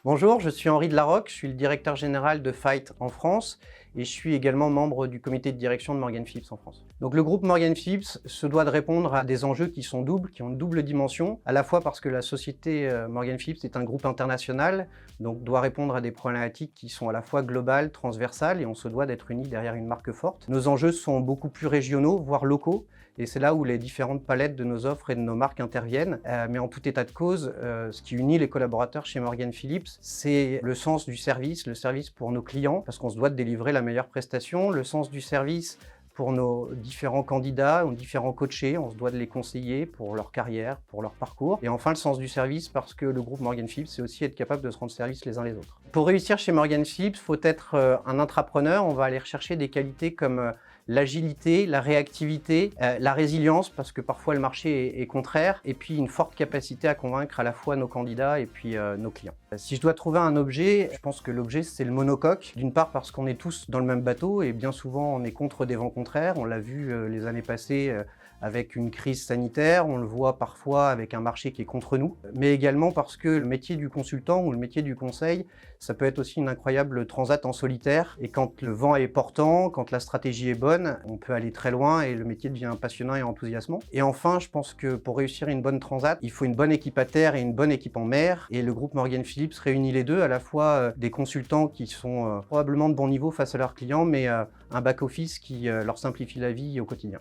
Bonjour, je suis Henri de Larocque, je suis le directeur général de Fight en France et je suis également membre du comité de direction de Morgan Phillips en France. Donc le groupe Morgan Phillips se doit de répondre à des enjeux qui sont doubles, qui ont une double dimension, à la fois parce que la société Morgan Phillips est un groupe international, donc doit répondre à des problématiques qui sont à la fois globales, transversales, et on se doit d'être unis derrière une marque forte. Nos enjeux sont beaucoup plus régionaux, voire locaux, et c'est là où les différentes palettes de nos offres et de nos marques interviennent. Mais en tout état de cause, ce qui unit les collaborateurs chez Morgan Phillips, c'est le sens du service, le service pour nos clients, parce qu'on se doit de délivrer la meilleure prestation, le sens du service pour nos différents candidats, nos différents coachés, on se doit de les conseiller pour leur carrière, pour leur parcours. Et enfin, le sens du service, parce que le groupe Morgan Phillips, c'est aussi être capable de se rendre service les uns les autres. Pour réussir chez Morgan Phillips, il faut être un intrapreneur. On va aller rechercher des qualités comme l'agilité, la réactivité, la résilience, parce que parfois le marché est contraire, et puis une forte capacité à convaincre à la fois nos candidats et puis nos clients. Si je dois trouver un objet, je pense que l'objet c'est le monocoque. D'une part parce qu'on est tous dans le même bateau et bien souvent on est contre des vents contraires. On l'a vu les années passées avec une crise sanitaire, on le voit parfois avec un marché qui est contre nous, mais également parce que le métier du consultant ou le métier du conseil, ça peut être aussi une incroyable transat en solitaire, et quand le vent est portant, quand la stratégie est bonne, on peut aller très loin et le métier devient passionnant et enthousiasmant. Et enfin, je pense que pour réussir une bonne transat, il faut une bonne équipe à terre et une bonne équipe en mer, et le groupe Morgan Phillips réunit les deux, à la fois des consultants qui sont probablement de bon niveau face à leurs clients, mais un back-office qui leur simplifie la vie au quotidien.